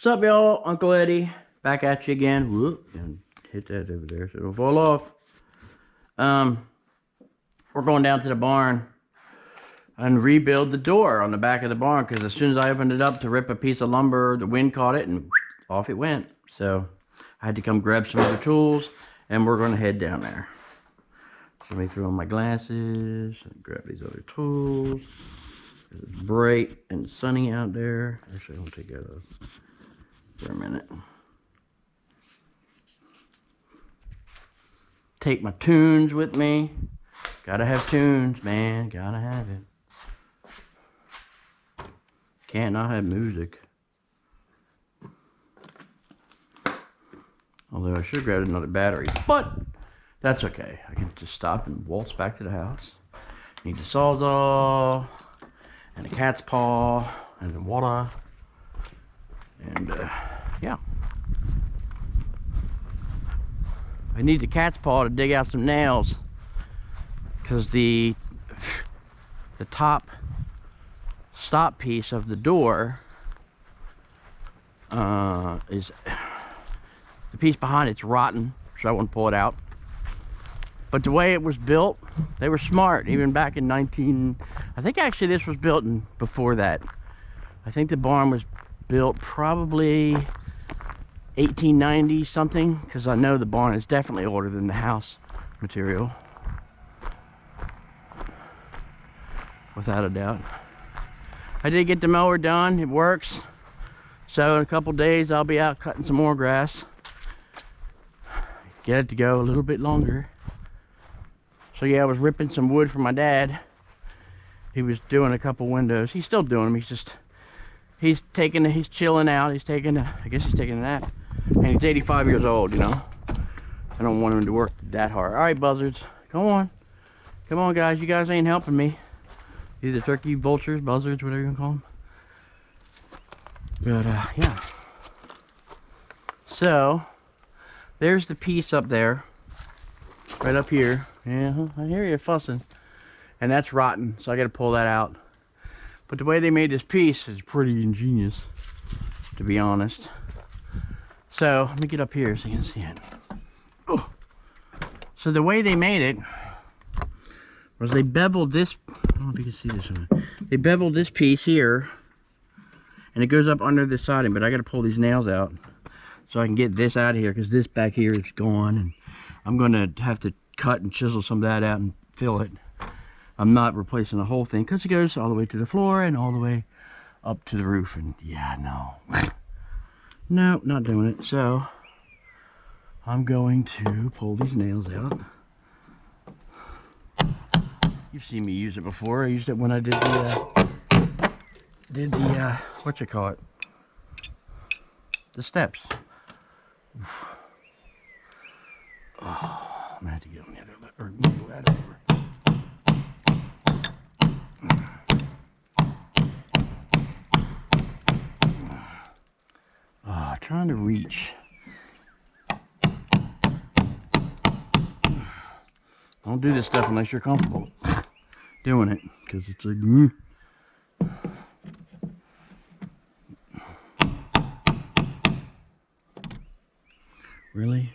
What's up, y'all? Uncle Eddie back at you again. Whoop, and hit that over there so it'll fall off. We're going down to the barn and rebuild the door on the back of the barn, because as soon as I opened it up to rip a piece of lumber, the wind caught it and off it went. So I had to come grab some other tools, and we're going to head down there. So let me throw on my glasses and grab these other tools. It's bright and sunny out there. Actually, I'm going to take that off for a minute. Take my tunes with me. Gotta have tunes, man. Gotta have it. Can't not have music. Although I should have grabbed another battery, but that's okay. I can just stop and waltz back to the house. Need the sawzall and a cat's paw and the water, and yeah. I need the cat's paw to dig out some nails, because the top stop piece of the door is the piece behind it's rotten, so I won't pull it out. But the way it was built, they were smart. Even back in I think actually this was built before that. I think the barn was built probably 1890 something, because I know the barn is definitely older than the house material, without a doubt. I did get the mower done. It works. So in a couple days I'll be out cutting some more grass, get it to go a little bit longer. So yeah, I was ripping some wood for my dad. He was doing a couple windows. He's still doing them. He's chilling out. I guess he's taking a nap. And he's 85 years old, you know. I don't want him to work that hard. All right, buzzards, come on. Come on, guys. You guys ain't helping me. Either turkey, vultures, buzzards, whatever you want to call them. But, yeah. So, there's the piece up there. Right up here. Yeah, I hear you fussing. And that's rotten, so I got to pull that out. But the way they made this piece is pretty ingenious, to be honest. So let me get up here so you can see it. Oh. So the way they made it was they beveled this. I don't know if you can see this one. They beveled this piece here, and it goes up under the siding. But I got to pull these nails out so I can get this out of here, because this back here is gone, and I'm going to have to cut and chisel some of that out and fill it. I'm not replacing the whole thing, because it goes all the way to the floor and all the way up to the roof. And yeah, no. No, not doing it. So I'm going to pull these nails out. You've seen me use it before. I used it when I did the what you call it? The steps. Oh, I'm gonna have to get on the other, or move that over. Trying to reach. Don't do this stuff unless you're comfortable doing it, because it's like really?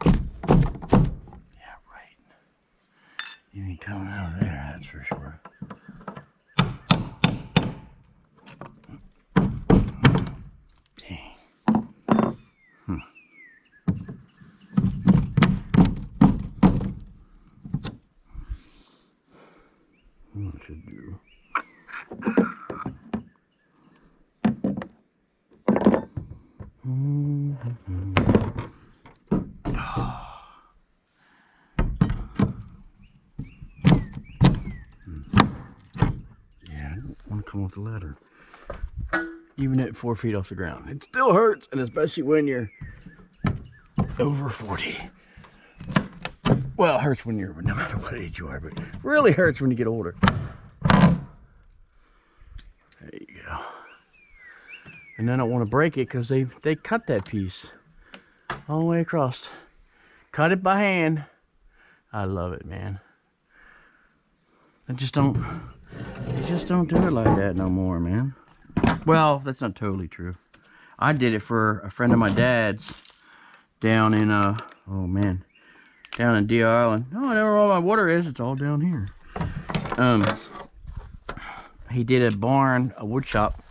Yeah, right. You ain't coming out of there, that's for sure. Should do. Yeah, I don't want to come off the ladder. Even at 4 feet off the ground, it still hurts, and especially when you're over 40. Well, it hurts when you're, no matter what age you are, but it really hurts when you get older. There you go. And then I don't want to break it, because they cut that piece all the way across. Cut it by hand. I love it, man. They just don't do it like that no more, man. Well, that's not totally true. I did it for a friend of my dad's down in, oh man, down in Deer Island. Oh, I know where all my water is. It's all down here. He did a barn, a wood shop,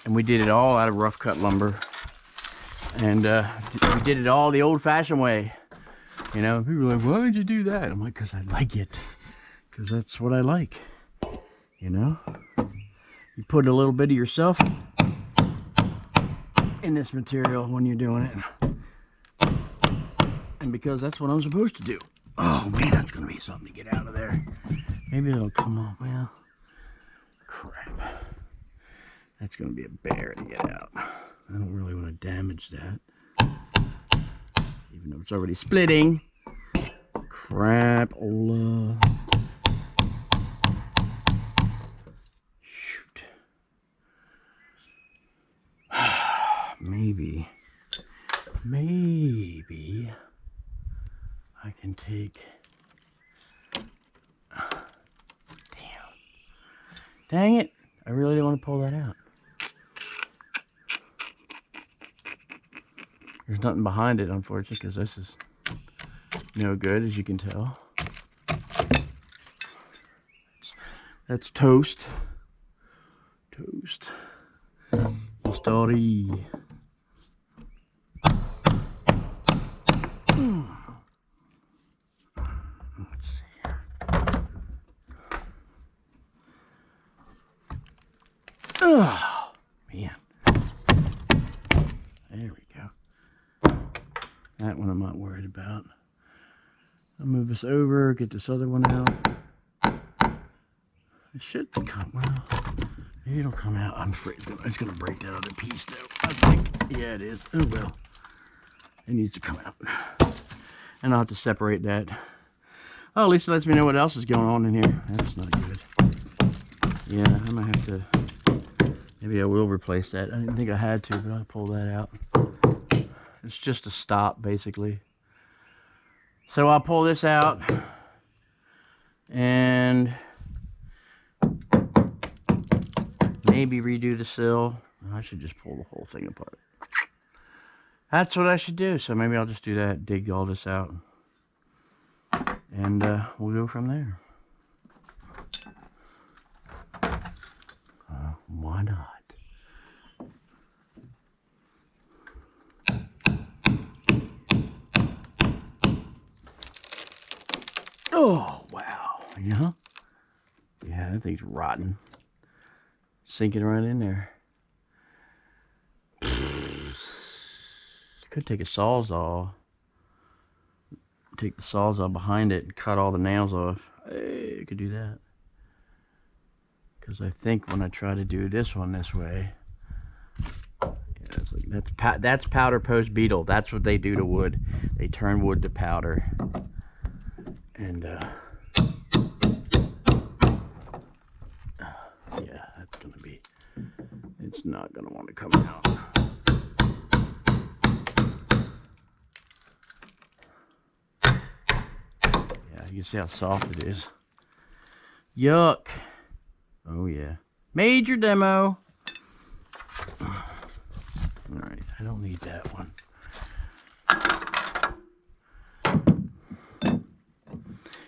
and we did it all out of rough cut lumber. And we did it all the old-fashioned way. You know, people are like, why did you do that? I'm like, because I like it. Because that's what I like. You know? You put a little bit of yourself in this material when you're doing it. And because that's what I'm supposed to do. Oh, man, that's going to be something to get out of there. Maybe it'll come off. Well, crap. That's going to be a bear to get out. I don't really want to damage that. Even though it's already splitting. Crap-ola. Shoot. Maybe I can take... Damn. Dang it. I really didn't want to pull that out. There's nothing behind it, unfortunately, because this is no good, as you can tell. That's toast. Toast. Story. Let's see. Oh, man. There we go. That one I'm not worried about. I'll move this over, get this other one out. It should come, well, maybe it'll come out. I'm afraid it's going to break that other piece though. I think, yeah it is. Oh well. It needs to come out. And I'll have to separate that. Oh, at least it lets me know what else is going on in here. That's not good. Yeah, I might have to, maybe I will replace that. I didn't think I had to, but I'll pull that out. It's just a stop, basically. So I'll pull this out and maybe redo the sill. I should just pull the whole thing apart. That's what I should do. So maybe I'll just do that, dig all this out, and we'll go from there. Why not? Oh, wow. Yeah? Yeah, that thing's rotten. Sinking right in there. Could take a sawzall. Take the sawzall behind it and cut all the nails off. Hey, I could do that. Because I think when I try to do this one this way, yeah, it's like, that's powder post beetle. That's what they do to wood. They turn wood to powder. And yeah, that's gonna be, it's not gonna want to come out. Yeah, you can see how soft it is. Yuck. Oh yeah. Major demo. Alright, I don't need that one.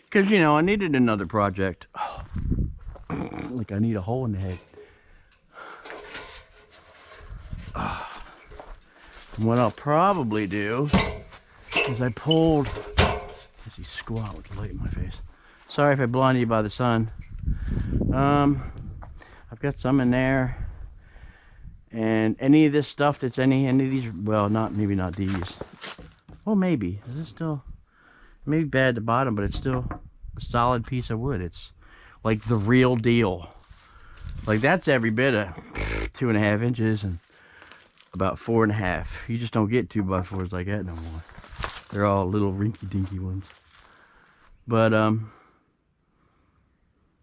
Because, you know, I needed another project. Oh, like I need a hole in the head. Oh. And what I'll probably do is I pulled... As he squat with the light in my face. Sorry if I blinded you by the sun. I've got some in there. And any of this stuff that's any of these... Well, maybe not these. Well, maybe. Is it still... Maybe bad at the bottom, but it's still a solid piece of wood. It's like the real deal. Like that's every bit of 2.5 inches and about 4.5. You just don't get 2x4s like that no more. They're all little rinky-dinky ones. But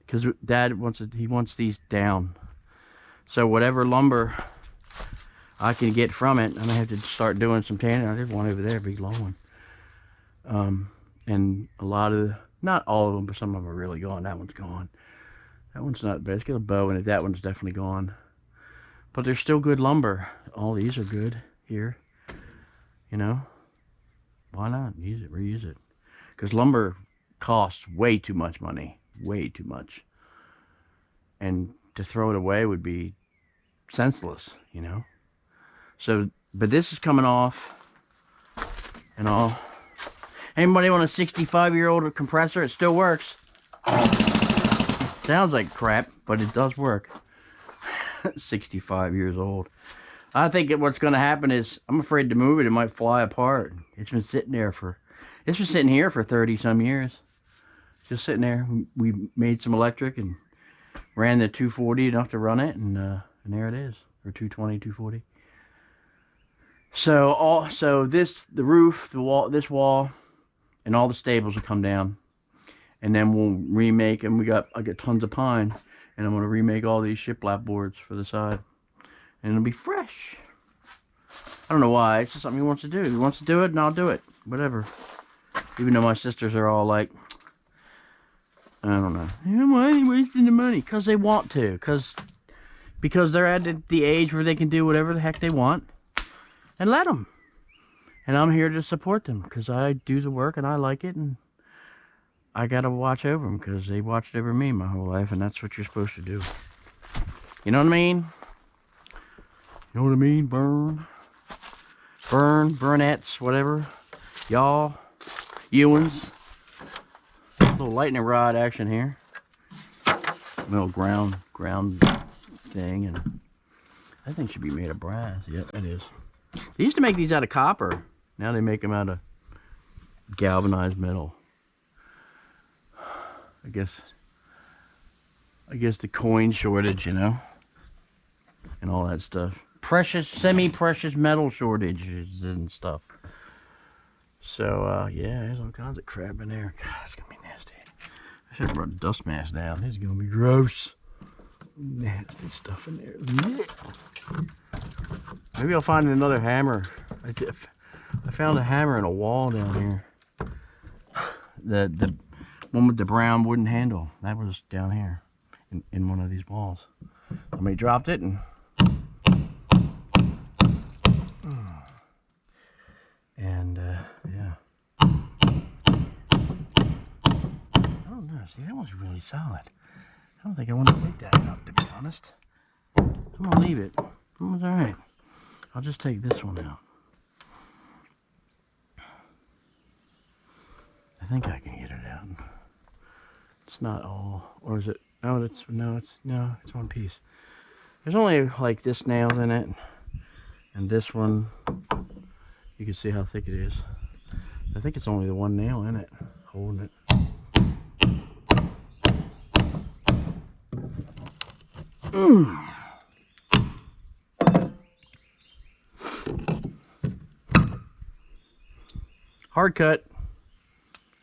because Dad wants it, he wants these down. So whatever lumber I can get from it, I'm gonna have to start doing some tanning. There's one over there, a big long one. And a lot of, not all of them, but some of them are really gone. That one's gone. That one's not bad. It's got a bow in it. That one's definitely gone. But they're still good lumber. All these are good here. You know, why not use it, reuse it? Because lumber costs way too much money, way too much. And to throw it away would be senseless, you know. So, but this is coming off and all. Anybody want a 65-year-old compressor? It still works. Sounds like crap, but it does work. 65 years old. I think what's going to happen is I'm afraid to move it. It might fly apart. It's been sitting there it's been sitting here for 30 some years. Just sitting there. We made some electric and ran the 240 enough to run it, and there it is. Or 220, 240. So the roof, the wall, this wall, and all the stables will come down, and then we'll remake. And I got tons of pine, and I'm gonna remake all these shiplap boards for the side, and it'll be fresh. I don't know why. It's just something he wants to do. He wants to do it, and I'll do it. Whatever. Even though my sisters are all like, I don't know. Why are they wasting the money? Because they want to. Because they're at the age where they can do whatever the heck they want. And let them. And I'm here to support them. Because I do the work and I like it. And I got to watch over them. Because they watched over me my whole life. And that's what you're supposed to do. You know what I mean? You know what I mean? Burnettes, whatever. Y'all. Ewans. A little lightning rod action here. Little ground thing, and that thing should be made of brass. Yep, it is. They used to make these out of copper. Now they make them out of galvanized metal. I guess the coin shortage, you know, and all that stuff. Semi-precious metal shortages and stuff. So, yeah, there's all kinds of crap in there. God, it's gonna be nasty. I should have brought a dust mask down. This is gonna be gross. Nasty stuff in there. Maybe I'll find another hammer. I found a hammer in a wall down here. The one with the brown wooden handle. That was down here in one of these walls. Somebody dropped it and yeah. I don't know. See, that one's really solid. I don't think I want to take that out, to be honest. I'm gonna leave it. It's alright. I'll just take this one out. I think I can get it out. It's not all, or is it? Oh, it's one piece. There's only like this nails in it, and this one. You can see how thick it is. I think it's only the one nail in it, holding it. Hard cut,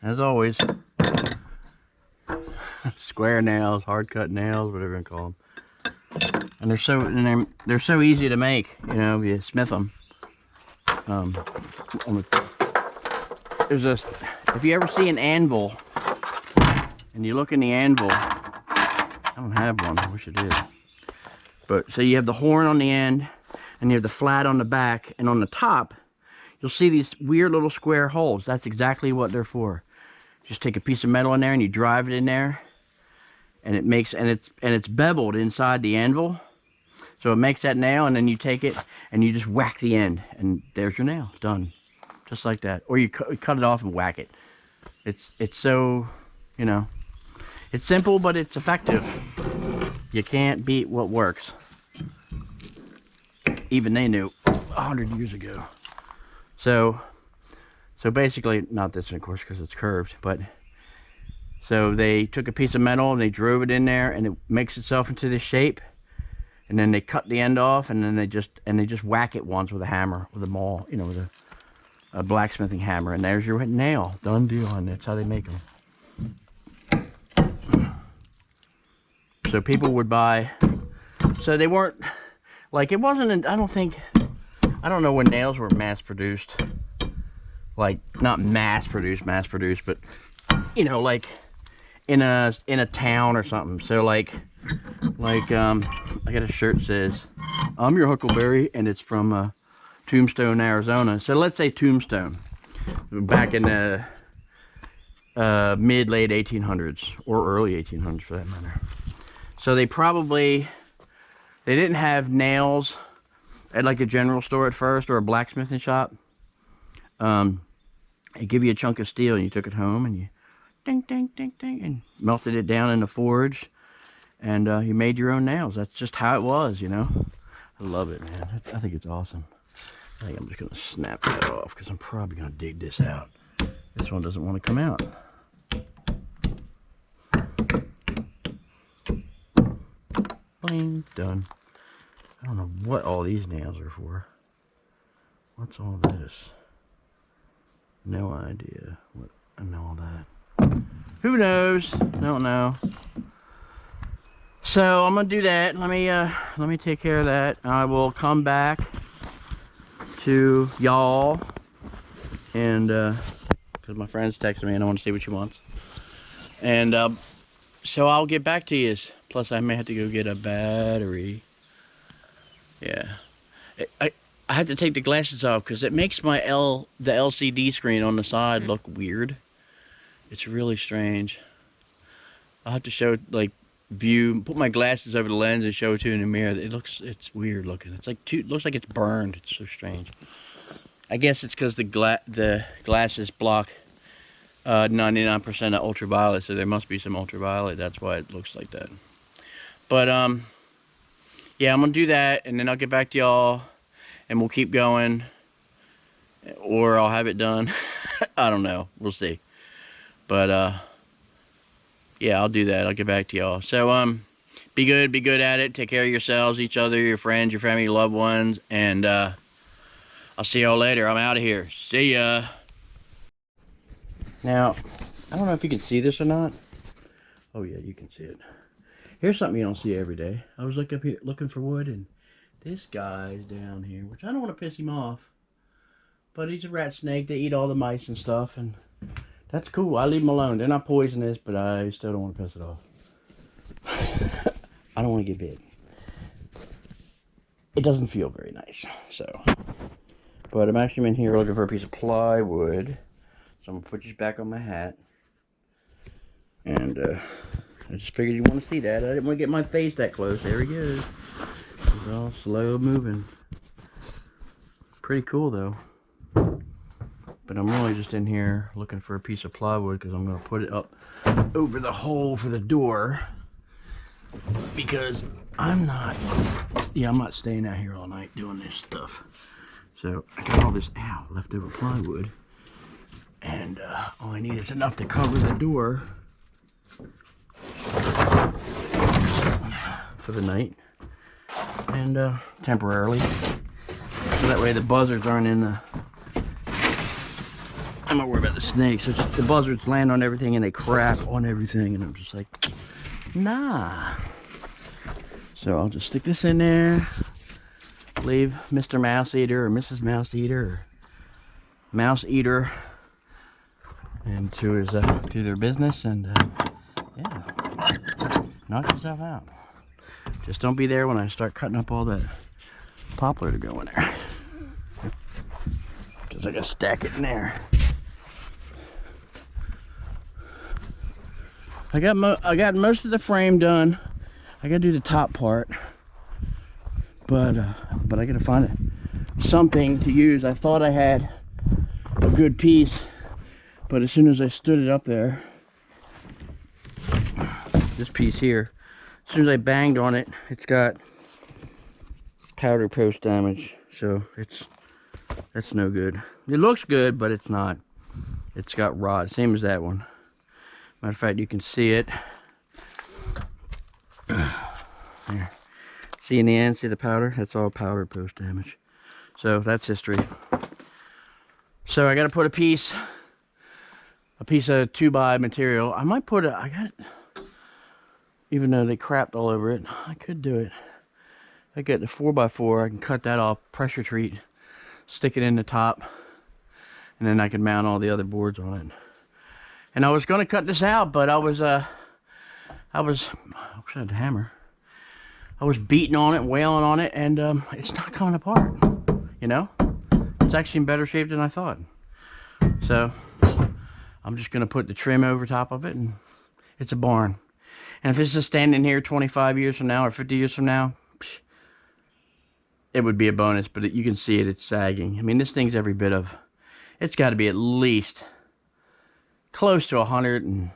as always. Square nails, hard cut nails, whatever you call them. And they're so easy to make. You know, you smith them. If you ever see an anvil and you look in the anvil, I don't have one, I wish I did. But so you have the horn on the end and you have the flat on the back, and on the top you'll see these weird little square holes. That's exactly what they're for. Just take a piece of metal in there and you drive it in there, and it's beveled inside the anvil. So it makes that nail, and then you take it and you just whack the end, and there's your nail, done, just like that. Or you cut it off and whack it. It's so, you know, it's simple, but it's effective. You can't beat what works. Even they knew 100 years ago. So basically, not this one, of course, because it's curved, but so they took a piece of metal and they drove it in there, and it makes itself into this shape. And then they cut the end off, and then they just whack it once with a hammer, with a maul, you know, with a blacksmithing hammer, and there's your nail. Done deal, and that's how they make them. So people would buy. So they weren't like, it wasn't. I don't know when nails were mass produced. Like, not mass produced, but you know, like in a town or something. So like Like, I got a shirt that says, I'm your Huckleberry, and it's from Tombstone, Arizona. So let's say Tombstone, back in the mid-late 1800s, or early 1800s for that matter. So they didn't have nails at like a general store at first, or a blacksmithing shop. They give you a chunk of steel and you took it home and you ding, ding, ding, ding, and melted it down in the forge, and you made your own nails. That's just how it was, you know. I love it, man. I think it's awesome. I think I'm just gonna snap that off because I'm probably gonna dig this out. This one doesn't want to come out. Bling, done. I don't know what all these nails are for. What's all this? No idea what and all that. Who knows? Don't know. So I'm gonna do that. Let me take care of that. I will come back to y'all, and because my friend's texting me and I want to see what she wants, and so I'll get back to you. Plus I may have to go get a battery. Yeah, I had to take the glasses off because it makes the LCD screen on the side look weird. It's really strange. I'll have to show, like, put my glasses over the lens and show it to you in the mirror. It's weird looking. It's like looks like it's burned. It's so strange. I guess it's because the glasses block 99% of ultraviolet, so there must be some ultraviolet. That's why it looks like that. But yeah, I'm gonna do that, and then I'll get back to y'all, and we'll keep going, or I'll have it done. I don't know. We'll see. But yeah, I'll do that. I'll get back to y'all. So be good at it. Take care of yourselves, each other, your friends, your family, your loved ones, and I'll see y'all later. I'm out of here. See ya. Now, I don't know if you can see this or not. Oh yeah, you can see it. Here's something you don't see every day. I was up here looking for wood, and this guy's down here, which I don't want to piss him off, but he's a rat snake. They eat all the mice and stuff, and that's cool. I leave them alone. They're not poisonous, but I still don't want to piss it off. I don't want to get bit. It doesn't feel very nice. So, but I'm actually in here looking for a piece of plywood. So I'm gonna put this back on my hat, and I just figured you want to see that. I didn't want to get my face that close. There he goes. He's all slow moving. Pretty cool though. But I'm really just in here looking for a piece of plywood because I'm going to put it up over the hole for the door. Because I'm not staying out here all night doing this stuff. So I got all this leftover plywood. And all I need is enough to cover the door for the night. And temporarily. So that way the buzzards aren't in the... I'm not worried about the snakes. It's the buzzards land on everything and they crap on everything, and I'm just like, nah. So I'll just stick this in there, leave Mr. Mouse Eater or Mrs. Mouse Eater or Mouse Eater and to their business, and yeah, knock yourself out. Just don't be there when I start cutting up all that poplar to go in there, because I gotta stack it in there. I got most of the frame done. I gotta do the top part, but I gotta find something to use. I thought I had a good piece, but as soon as I stood it up there, this piece here, as soon as I banged on it, it's got powder post damage. So that's no good. It looks good, but it's not. It's got rot, same as that one. Matter of fact, you can see it. There. See in the end, see the powder? That's all powder post damage. So that's history. So I gotta put a piece of 2x material. I might put even though they crapped all over it, I could do it. I get the 4x4, I can cut that off, pressure treat, stick it in the top, and then I can mount all the other boards on it. And I was gonna cut this out, but I wish I had a hammer. I was beating on it, wailing on it, and it's not coming apart. You know, it's actually in better shape than I thought. So I'm just gonna put the trim over top of it, and it's a barn. And if it's just standing here 25 years from now or 50 years from now, it would be a bonus. But you can see it, it's sagging. I mean, this thing's every bit of, it's got to be at least close to 100 and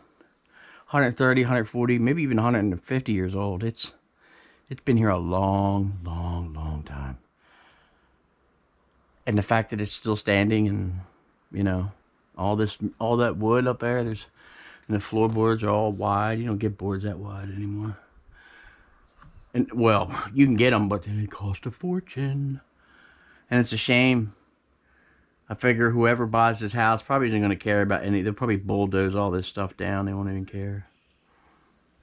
130, 140, maybe even 150 years old. It's been here a long, long, long time. And the fact that it's still standing, and you know, all that wood up there, and the floorboards are all wide. You don't get boards that wide anymore. And well, you can get them, but they cost a fortune. And it's a shame. I figure whoever buys this house probably isn't going to care about any. They'll probably bulldoze all this stuff down. They won't even care.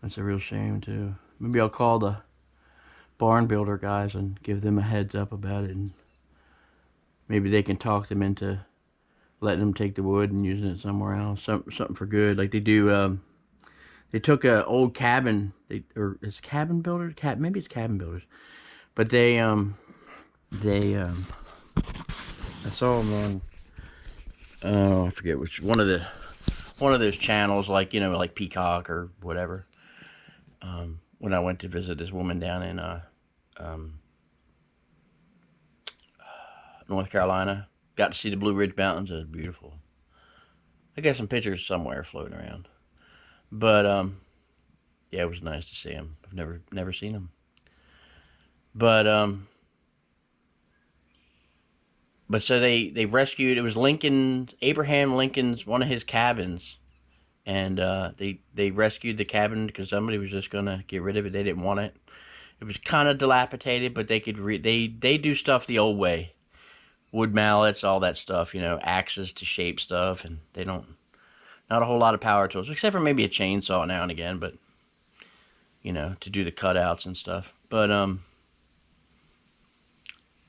That's a real shame too. Maybe I'll call the barn builder guys and give them a heads up about it, and maybe they can talk them into letting them take the wood and using it somewhere else, something for good, like they do. They took a old cabin, or it's cabin builders, maybe it's cabin builders, but I saw them on, I forget which one of those channels, like, you know, like Peacock or whatever. When I went to visit this woman down in North Carolina, got to see the Blue Ridge Mountains. It was beautiful. I got some pictures somewhere floating around, but yeah, it was nice to see them. I've never seen them, but so they rescued. It was Abraham Lincoln's, one of his cabins. And they rescued the cabin because somebody was just gonna get rid of it. They didn't want it. It was kind of dilapidated, but they could they do stuff the old way. Wood mallets, all that stuff, you know, axes to shape stuff, and they not a whole lot of power tools, except for maybe a chainsaw now and again, but you know, to do the cutouts and stuff. But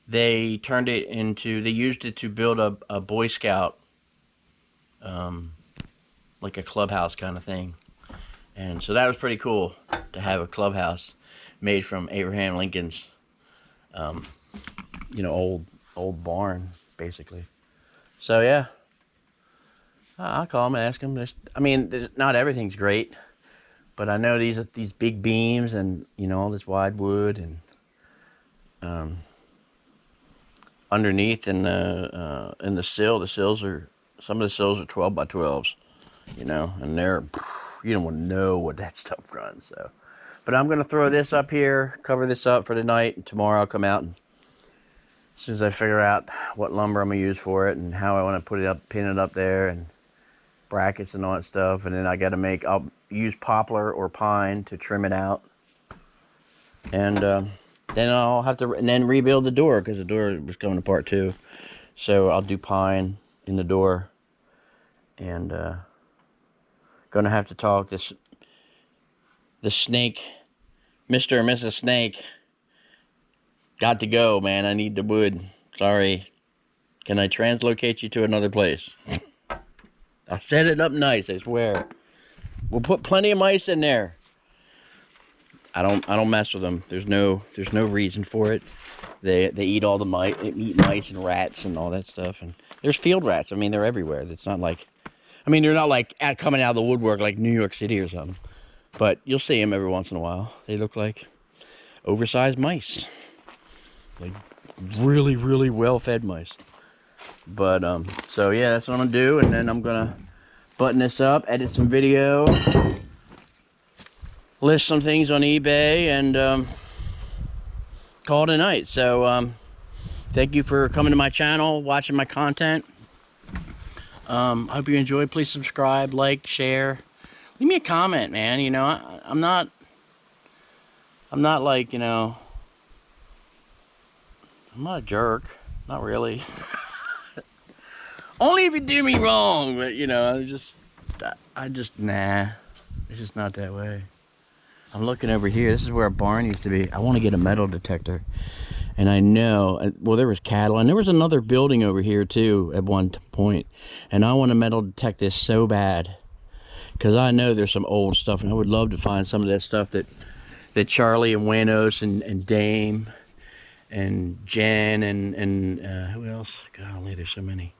they turned it into, they used it to build a Boy Scout, like a clubhouse kind of thing. And so that was pretty cool to have a clubhouse made from Abraham Lincoln's, you know, old barn, basically. So yeah, I'll call them and ask them. I mean, not everything's great, but I know these big beams and, you know, all this wide wood, and underneath in the sills are, some of the sills are 12 by 12s. You know, and you don't want to know what that stuff runs. So, but I'm gonna throw this up here, cover this up for the night, and tomorrow I'll come out, and as soon as I figure out what lumber I'm gonna use for it and how I want to put it up, pin it up there, and brackets and all that stuff, and then I'll use poplar or pine to trim it out, and then I'll have to rebuild the door, because the door was coming apart too. So I'll do pine in the door, and gonna have to talk the snake, Mr. and Mrs. Snake, got to go, man. I need the wood. Sorry. Can I translocate you to another place? I set it up nice, I swear. We'll put plenty of mice in there. I don't mess with them. There's no reason for it. They eat all the mice. They eat mice and rats and all that stuff. And there's field rats. I mean, they're everywhere. It's not like, I mean, they're not like coming out of the woodwork like New York City or something. But you'll see them every once in a while. They look like oversized mice. Like really, really well-fed mice. But, so yeah, that's what I'm gonna do. And then I'm gonna button this up, edit some video, list some things on eBay, and call it a night. So, thank you for coming to my channel, watching my content. I hope you enjoyed. Please subscribe, like, share. Leave me a comment, man. You know, I'm not like, you know, I'm not a jerk. Not really. Only if you do me wrong, but, you know, nah. It's just not that way. I'm looking over here. This is where a barn used to be. I want to get a metal detector. And I know, well, there was cattle, and there was another building over here too at one point. And I want to metal detect this so bad, because I know there's some old stuff, and I would love to find some of that stuff that that Charlie and Wanos and Dame and Jen and who else? Golly, there's so many.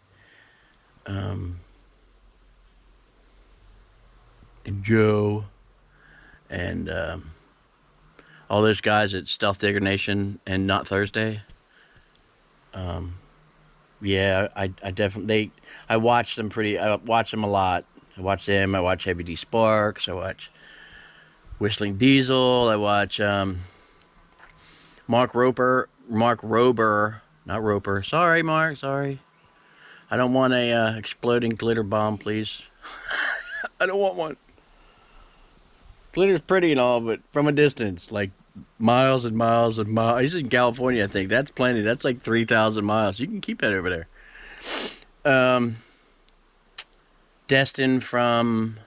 And Joe and all those guys at Stealth Digger Nation and Not Thursday. Yeah, I definitely, I watch them I watch them a lot. I watch them, I watch Heavy D Sparks, I watch Whistling Diesel, I watch Mark Rober, not Roper. Sorry, Mark, sorry. I don't want a exploding glitter bomb, please. I don't want one. Glitter's pretty and all, but from a distance, like miles and miles and miles. He's in California, I think. That's plenty. That's like 3,000 miles. You can keep that over there. Destin from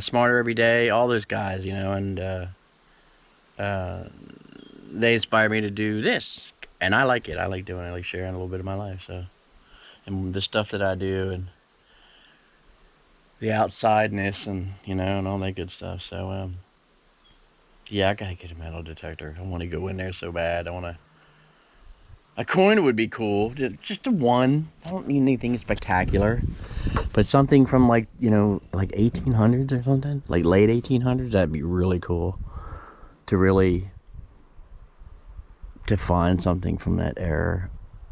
Smarter Every Day, all those guys, you know, and they inspire me to do this, and I like it. I like doing it. I like sharing a little bit of my life, so, and the stuff that I do, and the outsideness, and you know, and all that good stuff. So, yeah, I gotta get a metal detector. I want to go in there so bad. A coin would be cool, just a one. I don't need anything spectacular, but something from like, you know, like 1800s or something, like late 1800s. That'd be really cool to really to find something from that era,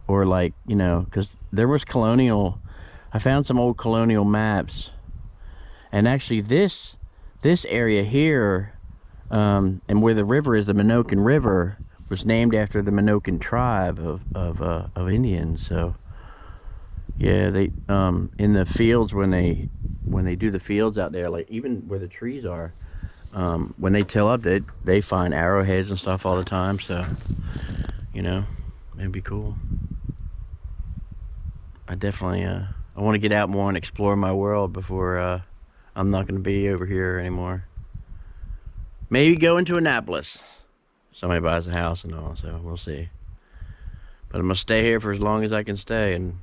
or like, you know, because there was colonial. I found some old colonial maps, and actually this area here, and where the river is, the Minokan River, was named after the Minokan tribe of Indians. So yeah, they in the fields, when they do the fields out there, like even where the trees are, when they till up, they find arrowheads and stuff all the time. So, you know, it'd be cool. I definitely I want to get out more and explore my world before I'm not going to be over here anymore. Maybe go into Annapolis. Somebody buys a house and all, so we'll see. But I'm gonna stay here for as long as I can stay, and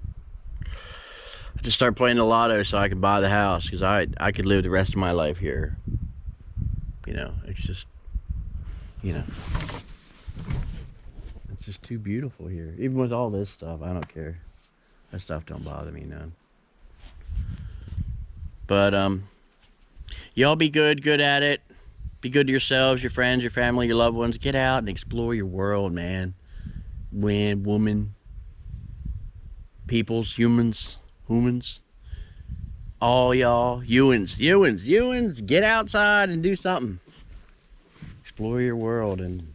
I just start playing the lotto so I can buy the house, because I could live the rest of my life here. You know, it's just, you know, it's just too beautiful here. Even with all this stuff, I don't care. That stuff don't bother me none. But y'all be good at it. Be good to yourselves, your friends, your family, your loved ones. Get out and explore your world, man. Man, woman, peoples, humans. All y'all, Ewans, get outside and do something. Explore your world, and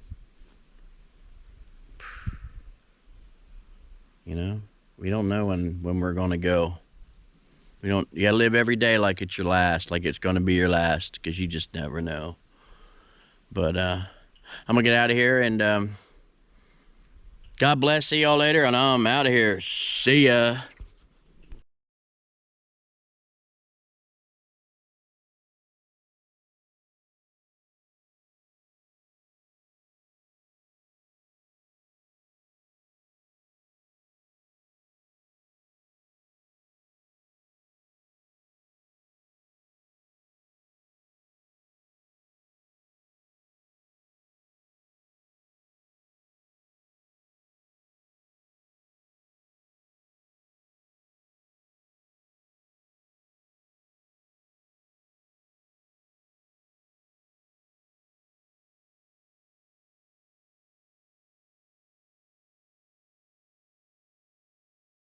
you know, we don't know when we're gonna go. You gotta live every day like it's your last, like it's gonna be your last, because you just never know. But I'm gonna get out of here, and God bless. See y'all later, and I'm out of here. See ya.